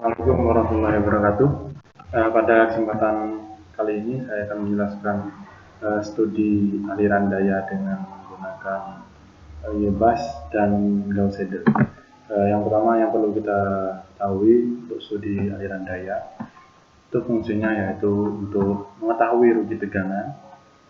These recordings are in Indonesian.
Assalamualaikum warahmatullahi wabarakatuh. Pada kesempatan kali ini saya akan menjelaskan studi aliran daya dengan menggunakan YBus dan Gauss Seidel. Yang pertama yang perlu kita ketahui untuk studi aliran daya itu fungsinya yaitu untuk mengetahui rugi tegangan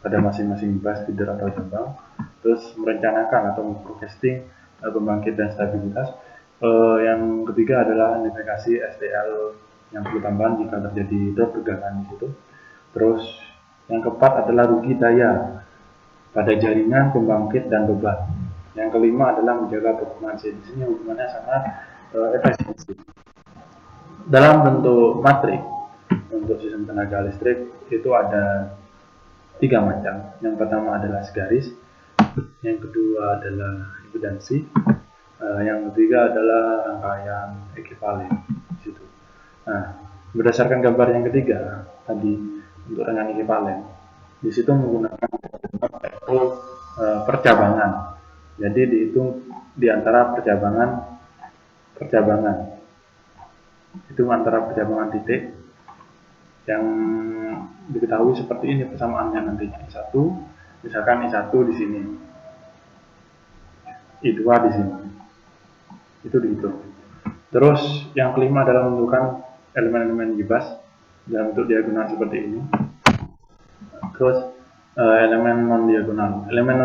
pada masing-masing bus, feeder atau cabang, terus merencanakan atau memforecasting pembangkit dan stabilitas. Yang ketiga adalah identifikasi STL yang perlu tambahan jika terjadi drop tegangan di situ. Terus yang keempat adalah rugi daya pada jaringan, pembangkit, dan beban. Yang kelima adalah menjaga performansi. Di sini hubungannya sama efisiensi. Dalam bentuk matrik untuk sistem tenaga listrik itu ada 3 macam. Yang pertama adalah segaris, yang kedua adalah impedansi, yang ketiga adalah rangkaian ekivalen di situ. Nah, berdasarkan gambar yang ketiga tadi untuk rangkaian ekivalen, di situ menggunakan percabangan. Jadi dihitung di antara percabangan itu antara percabangan titik yang diketahui seperti ini persamaannya nantinya. I1, misalkan I1 di sini, I2 di sini. Itu dihitung. Terus yang kelima adalah menentukan elemen-elemen YBus dalam bentuk diagonal seperti ini. Terus elemen non diagonal. Elemen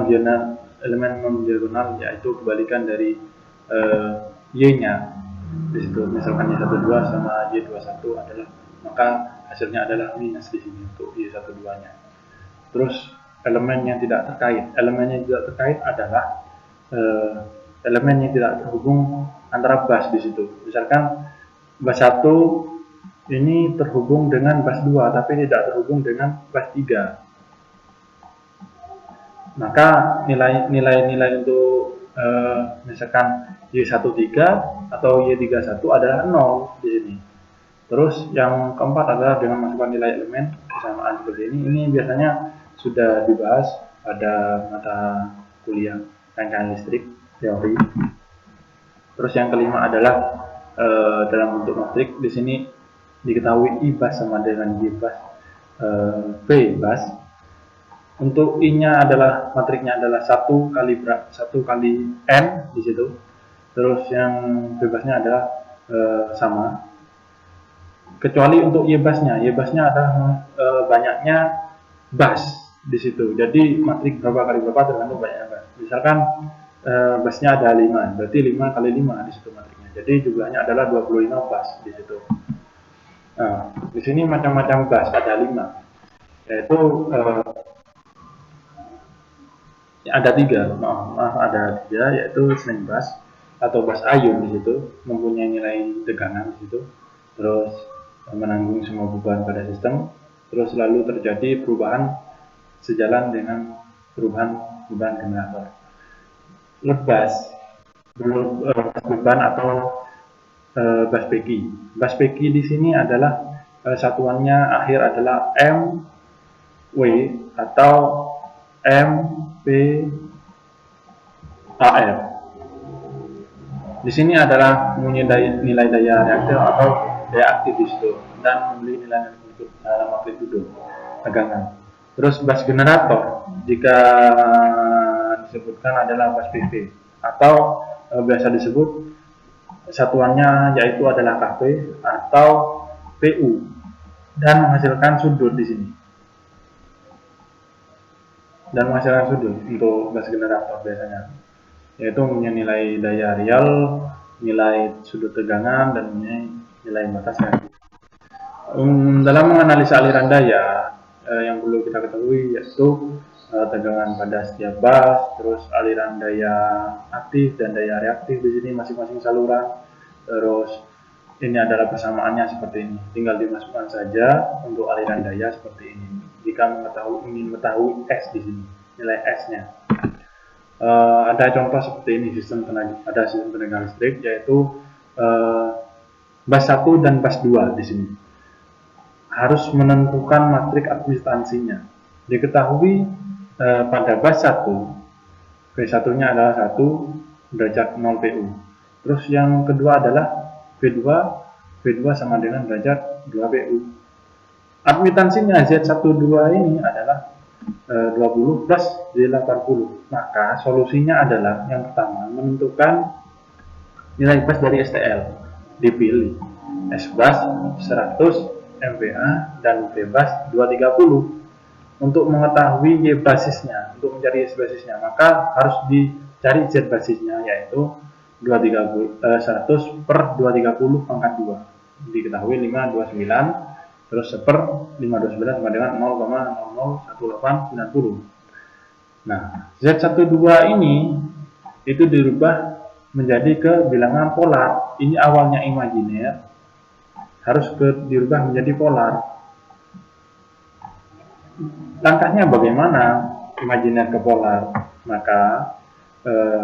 non diagonal yaitu kebalikan dari Y-nya. Di situ misalkan Y12 sama Y21 adalah, maka hasilnya adalah minus di sini untuk Y12-nya. Terus elemen yang tidak terkait. Elemen yang tidak terkait adalah elemen yang tidak terhubung antara bus di situ. Misalkan bus 1 ini terhubung dengan bus 2 tapi tidak terhubung dengan bus 3. Maka nilai-nilai untuk misalkan Y13 atau Y31 adalah 0 di sini. Terus yang keempat adalah dengan masukkan nilai elemen persamaan seperti ini. Ini biasanya sudah dibahas pada mata kuliah rangkaian listrik teori. Terus yang kelima adalah dalam bentuk matrik. Di sini diketahui I-bus sama dengan Y-bus, V-bus. Untuk I-nya adalah matriknya adalah 1 kali N di situ. Terus yang V-busnya adalah sama. Kecuali untuk Y-busnya adalah banyaknya bus di situ. Jadi matrik berapa kali berapa tergantung banyaknya bus. Misalkan busnya ada 5, berarti 5 kali 5 di situ matriknya. Jadi jumlahnya adalah 25 bus di situ. Nah, di sini macam-macam bus ada 5, yaitu ada 3, ada 3, yaitu sling bus atau bus ayun di situ, mempunyai nilai tegangan di situ, terus menanggung semua beban pada sistem, terus lalu terjadi perubahan sejalan dengan perubahan beban generator. Bus beban atau bus PQ. Bus PQ di sini adalah satuannya akhir adalah MW atau MPAR. Di sini adalah nilai daya reaktif atau daya aktif di situ dan membeli nilai magnitudo tegangan. Terus bus generator jika disebutkan adalah bus PV atau biasa disebut satuannya yaitu adalah kV atau PU dan menghasilkan sudut di sini. Dan menghasilkan sudut untuk bus generator biasanya, yaitu mempunyai nilai daya real, nilai sudut tegangan, dan nilai batas reaktif. Dalam menganalisa aliran daya, yang perlu kita ketahui yaitu tegangan pada setiap bus, terus aliran daya aktif dan daya reaktif di sini masing-masing saluran. Terus ini adalah persamaannya seperti ini, tinggal dimasukkan saja untuk aliran daya seperti ini. Jika ingin mengetahui S di sini, nilai S-nya. Ada contoh seperti ini sistem tenaga listrik, yaitu bus 1 dan bus 2 di sini. Harus menentukan matrik admitansinya. Diketahui pada bus 1, V1-nya adalah 1 derajat 0 PU. Terus yang kedua adalah V2 V2 sama dengan derajat 2PU. Admitansinya Z12 ini adalah 20 plus J80. Maka solusinya adalah yang pertama menentukan nilai bus dari STL. Dipilih S-bus 100, MVA, dan B-bus 230. Untuk mengetahui Y basisnya, untuk mencari Y basisnya, maka harus dicari Z basisnya, yaitu 100 per 230 pangkat 2. Diketahui 529, terus per 529 sama dengan 0,001890. Nah, Z12 ini itu dirubah menjadi ke bilangan polar. Ini awalnya imajiner, harus dirubah menjadi polar. Langkahnya bagaimana imajiner ke polar? Maka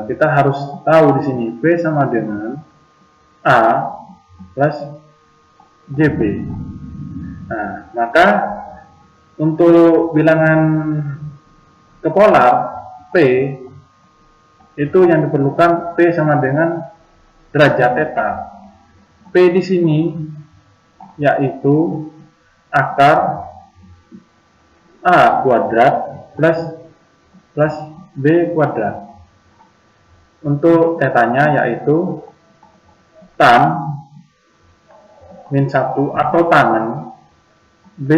kita harus tahu di sini P sama dengan A plus JP. Nah, maka untuk bilangan ke polar P itu yang diperlukan P sama dengan derajat theta. P di sini yaitu akar A kuadrat plus B kuadrat. Untuk tetanya yaitu tan min 1 atau tanen B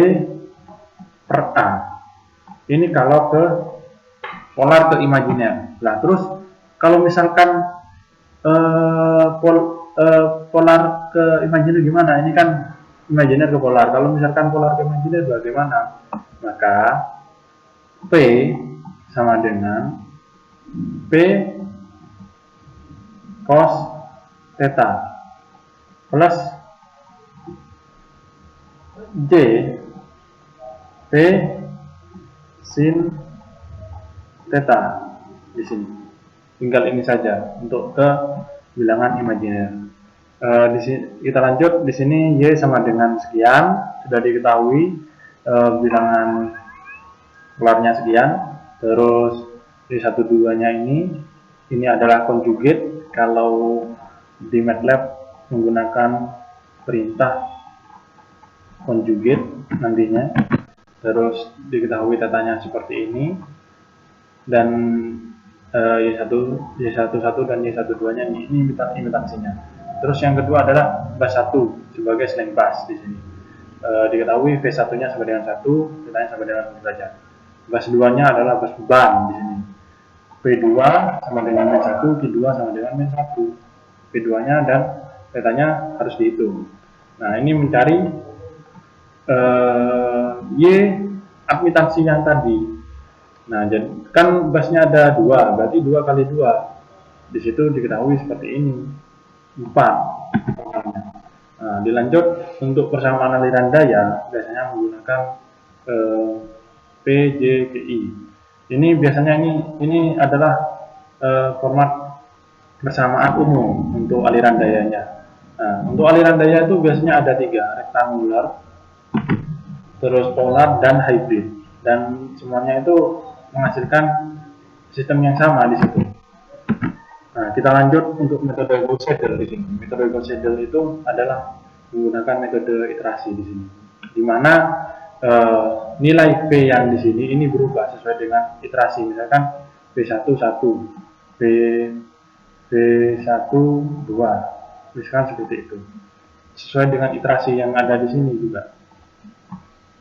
per A. Ini kalau ke polar ke imajiner. Nah, terus kalau misalkan polar ke imajiner gimana? Ini kan imajiner ke polar. Kalau misalkan polar ke imajiner bagaimana? Maka P sama dengan P cos theta plus J P sin theta di sini. Tinggal ini saja untuk ke bilangan imajiner. Di sini kita lanjut. Di sini Y sama dengan sekian, sudah diketahui bilangan keluarnya sekian. Terus Y12 nya ini adalah conjugate. Kalau di MATLAB menggunakan perintah conjugate nantinya. Terus diketahui tetanya seperti ini, dan Y11 dan Y12-nya ini imitansinya. Terus yang kedua adalah bus 1 sebagai slang bus di sini. Diketahui V1-nya sama dengan 1, tetanya sama dengan 1 derajat. Bus 2-nya adalah bus beban di sini. P2 sama dengan min 1, Q2 sama dengan min 1. P2-nya dan tetanya harus dihitung. Nah, ini mencari Y admitansi yang tadi. Nah, jadi kan busnya ada 2, berarti 2 kali 2. Di situ diketahui seperti ini. 4. Nah, dilanjut untuk persamaan aliran daya biasanya menggunakan PJPI. Ini biasanya ini adalah format persamaan umum untuk aliran dayanya. Nah, untuk aliran daya itu biasanya ada 3, rektangular, terus polar, dan hybrid, dan semuanya itu menghasilkan sistem yang sama di situ. Nah, kita lanjut untuk metode Gauss Seidel di sini. Metode Gauss Seidel itu adalah menggunakan metode iterasi di sini, di mana nilai P yang di sini ini berubah sesuai dengan iterasi. Misalkan P1 1, P1 2, misalkan seperti itu. Sesuai dengan iterasi yang ada di sini juga.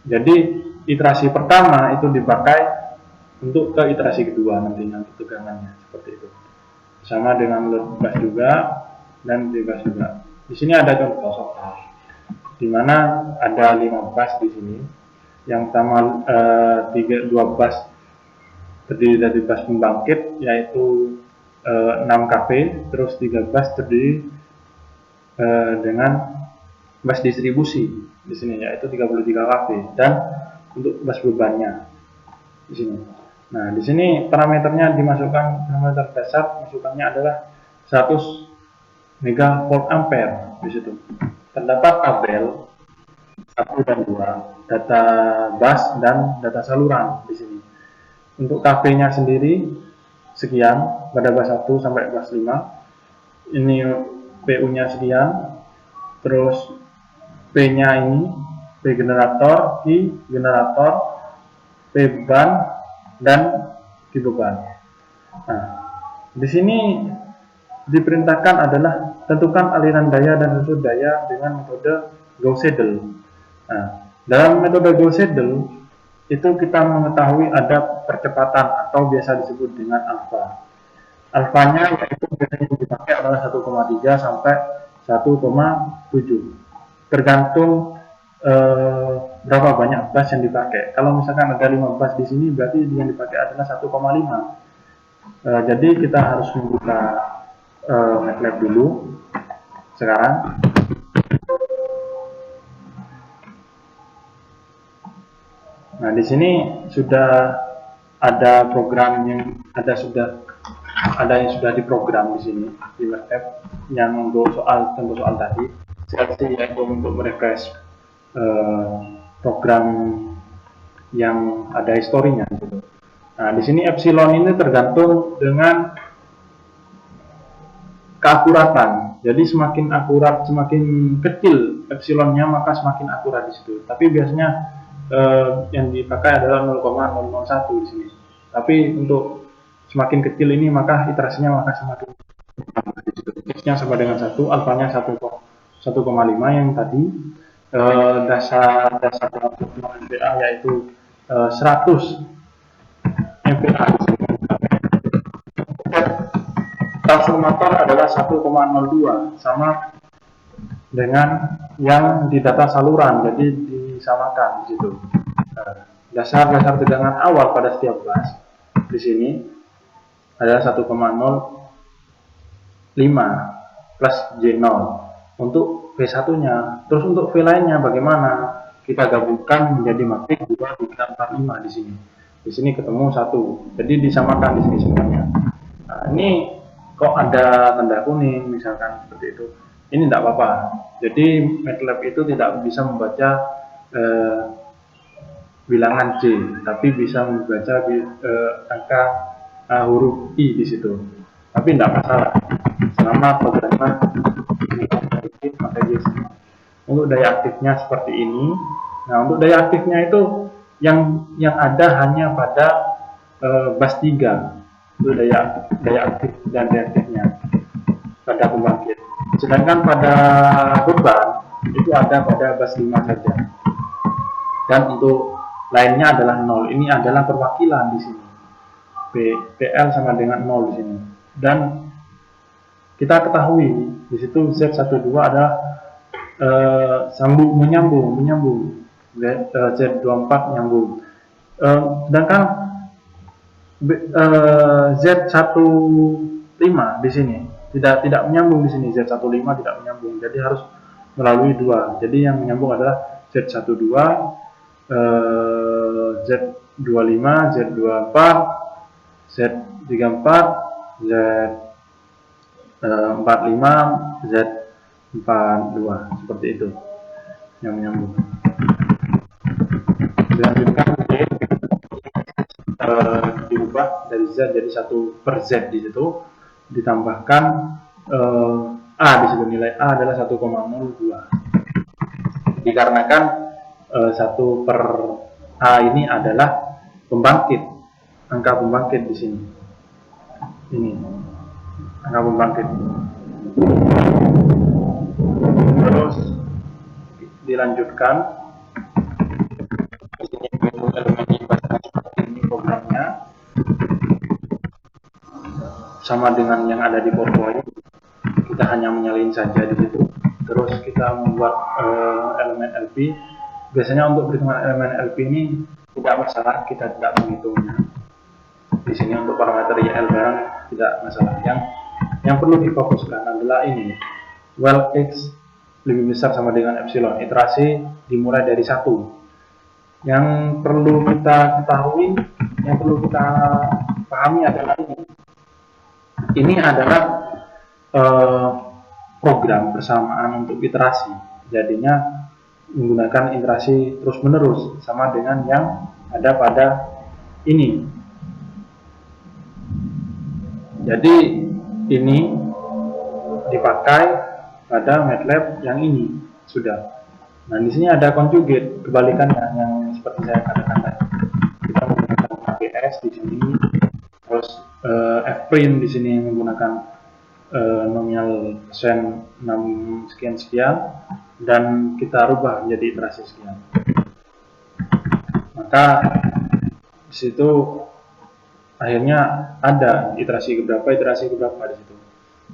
Jadi iterasi pertama itu dipakai untuk ke iterasi kedua nantinya untuk tegangannya seperti itu. Sama dengan load bus juga dan bebas juga. Di sini ada contoh soal, di mana ada 5 bus di sini. Yang pertama 2 bus terdiri dari bus pembangkit yaitu 6 kV, terus 3 bus terdiri dengan bus distribusi di sini yaitu 33 kV, dan untuk bus bebannya di sini. Nah, di sini parameternya dimasukkan, parameter dasar masukannya adalah 100 megavolt ampere di situ. Terdapat tabel 1 dan 2, data bus dan data saluran di sini. Untuk KV-nya sendiri sekian pada bus 1 sampai bus 5. Ini PU-nya sekian. Terus P-nya ini, P generator, Q generator, P beban, dan Q beban. Nah, di sini diperintahkan adalah tentukan aliran daya dan resistance daya dengan metode Gauss-Seidel. Nah, dalam metode Gauss-Seidel itu kita mengetahui ada percepatan atau biasa disebut dengan alfa. Alfanya yaitu biasanya dipakai adalah 1,3 sampai 1,7. Tergantung berapa banyak bus yang dipakai. Kalau misalkan ada 5 bus di sini, berarti yang dipakai adalah 1,5. Jadi kita harus membuka MATLAB dulu sekarang. Nah, di sini sudah ada program yang ada yang sudah diprogram di sini di MATLAB yang untuk contoh soal tadi. Seperti yaitu untuk merefresh program yang ada historinya gitu. Nah, di sini epsilon ini tergantung dengan keakuratan. Jadi semakin akurat, semakin kecil epsilonnya, maka semakin akurat di situ. Tapi biasanya yang dipakai adalah 0,001 di sini. Tapi untuk semakin kecil ini, maka iterasinya maka semakin di situ. X-nya sama dengan 1, alfanya 1,5 yang tadi. Dasar MPA yaitu 100 MPA. Transformator adalah 1,02 sama dengan yang di data saluran, jadi disamakan di situ. Dasar-dasar tegangan awal pada setiap bus di sini adalah 1,05 plus J0 untuk V1-nya. Terus untuk V lainnya bagaimana? Kita gabungkan menjadi matrik 2, 3, 4, 5 di sini. Di sini ketemu 1. Jadi disamakan di sini semuanya. Nah, ini kok ada tanda kuning misalkan seperti itu. Ini tidak apa-apa. Jadi MATLAB itu tidak bisa membaca bilangan J, tapi bisa membaca angka huruf I di situ. Tapi tidak masalah. Selama programnya maka J sama. Untuk daya aktifnya seperti ini. Nah, untuk daya aktifnya itu yang ada hanya pada bus 3. Itu daya aktif dan reaktifnya pada pembangkit. Sedangkan pada beban itu ada pada bus 5 saja. Dan untuk lainnya adalah 0. Ini adalah perwakilan di sini. PL sama dengan 0 di sini. Dan kita ketahui di situ Z12 adalah menyambung. Z24 nyambung. Sedangkan Z15 di sini tidak menyambung di sini. Z15 tidak menyambung. Jadi harus melalui 2. Jadi yang menyambung adalah Z12, Z25, Z24, Z34, Z45, Z42 seperti itu yang menyambung. Dilanjutkan diubah dari Z jadi 1 per Z di situ, ditambahkan A di situ, nilai A adalah 1,02. Dikarenakan 1 per A ini adalah pembangkit, angka pembangkit di sini. Ini angka pembangkit. Terus dilanjutkan ini programnya sama dengan yang ada di PowerPoint. Kita hanya menyalin saja di situ. Terus kita membuat elemen LP. Biasanya untuk perhitungan elemen LP ini tidak masalah, kita tidak menghitungnya. Di sini untuk parameter YL barang tidak masalah. Yang perlu difokuskan adalah ini. Well, X lebih besar sama dengan epsilon. Iterasi dimulai dari 1. Yang perlu kita ketahui, yang perlu kita pahami adalah ini. Ini adalah program bersamaan untuk iterasi. Jadinya menggunakan iterasi terus-menerus sama dengan yang ada pada ini. Jadi ini dipakai pada MATLAB yang ini sudah. Nah, di sini ada conjugate, kebalikannya yang seperti saya katakan tadi. Kita menggunakan ABS di sini, terus Fprint di sini menggunakan nominal persen 6 sekian-sekian, dan kita rubah menjadi iterasi sekian. Maka di situ akhirnya ada iterasi keberapa di situ.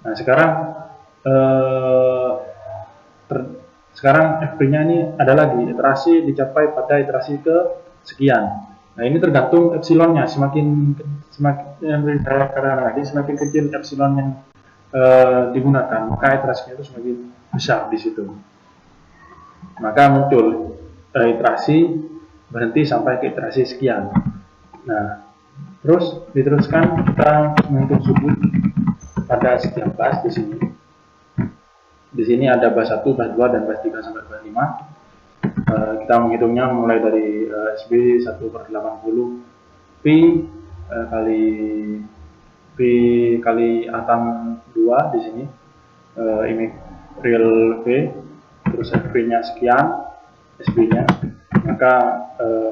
Nah, sekarang Fp-nya ini ada lagi, iterasi dicapai pada iterasi ke sekian. Nah, ini tergantung epsilonnya, semakin semakin kecil epsilon yang digunakan, maka iterasinya itu semakin besar di situ. Maka muncul iterasi berhenti sampai ke iterasi sekian. Nah, terus diteruskan kita menghitung suku pada setiap bus di sini. Di sini ada bus 1, bus 2, dan bus 3 sampai bus 5. Kita menghitungnya mulai dari SB 1/80 Pi kali atam 2 di sini, ini real V, terus FP-nya sekian, SB-nya, maka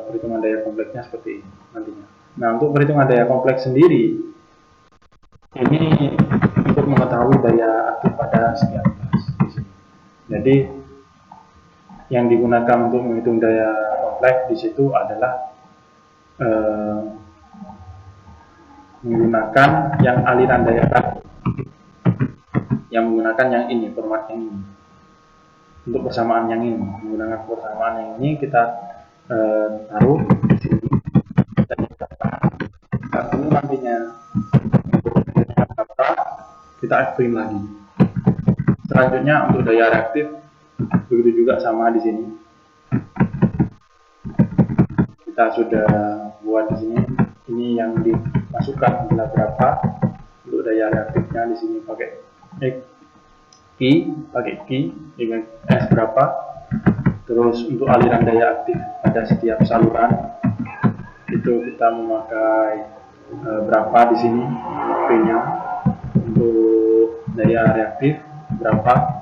perhitungan daya kompleksnya seperti ini nantinya. Nah, untuk perhitungan daya kompleks sendiri, ini untuk mengetahui daya aktif pada sekian bus di sini. Jadi yang digunakan untuk menghitung daya kompleks di situ adalah menggunakan yang aliran daya tadi, yang menggunakan yang ini, format yang ini. Untuk persamaan yang ini, menggunakan persamaan yang ini kita taruh di sini dan kita taruh nantinya kita F-prime lagi. Selanjutnya untuk daya reaktif begitu juga, sama di sini. Kita sudah buat di sini. Ini yang dimasukkan adalah berapa. Untuk daya reaktifnya di sini pakai S berapa. Terus untuk aliran daya aktif pada setiap saluran itu kita memakai berapa di sini P-nya. Untuk daya reaktif berapa.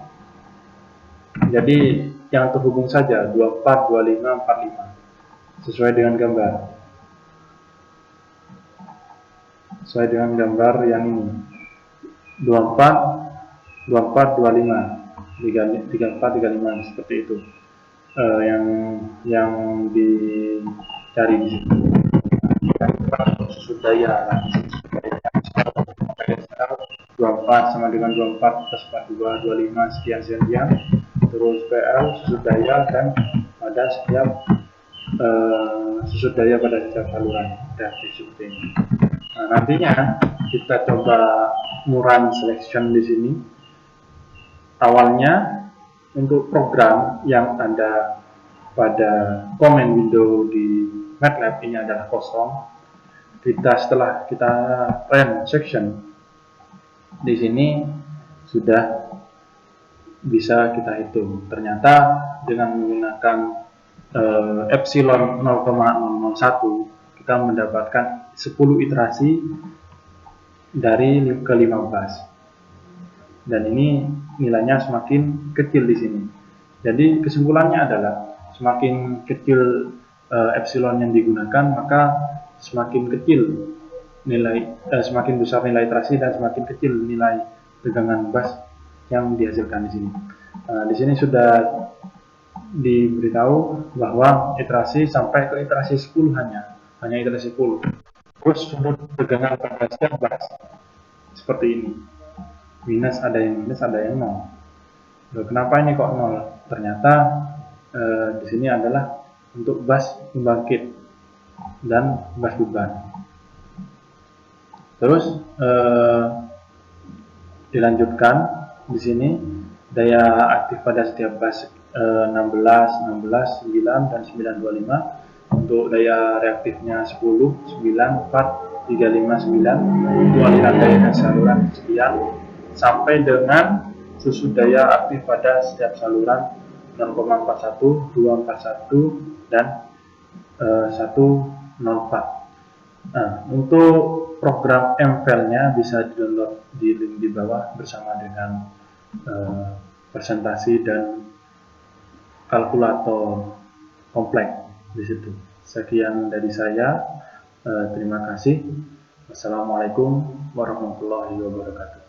Jadi yang terhubung saja 24, 25, 45 sesuai dengan gambar. Sesuai dengan gambar yang ini 24, 25, 34, 35 seperti itu. Yang dicari di sini. Susut daya, 24 sama dengan 24 plus 42, 25 sekian. Terus PL susut daya dan pada setiap susut daya pada setiap saluran reaktif seperti ini. Nah, nantinya kita coba Moran selection di sini. Awalnya untuk program yang ada pada command window di MATLAB ini adalah kosong. Setelah kita run section di sini sudah bisa kita hitung. Ternyata dengan menggunakan epsilon 0,001 kita mendapatkan 10 iterasi dari ke 15. Dan ini nilainya semakin kecil di sini. Jadi kesimpulannya adalah semakin kecil epsilon yang digunakan, maka semakin besar nilai iterasi dan semakin kecil nilai tegangan bus yang dihasilkan di sini. Di sini sudah diberitahu bahwa iterasi sampai ke iterasi 10 hanya iterasi 10. Terus sudut tegangan pada setiap bus seperti ini. Minus, ada yang 0. Loh, kenapa ini kok 0? Ternyata di sini adalah untuk bus pembangkit dan bus beban. Terus dilanjutkan di sini daya aktif pada setiap bus 16, 9, dan 925. Untuk daya reaktifnya 10, 9, 4, 3, 5, 9. Untuk aliran daya saluran sekian sampai dengan susut daya aktif pada setiap saluran 0,41, 241, dan 104. Nah, untuk program MFL-nya bisa di-download di link di bawah bersama dengan presentasi dan kalkulator kompleks di situ. Sekian dari saya. Terima kasih. Wassalamualaikum warahmatullahi wabarakatuh.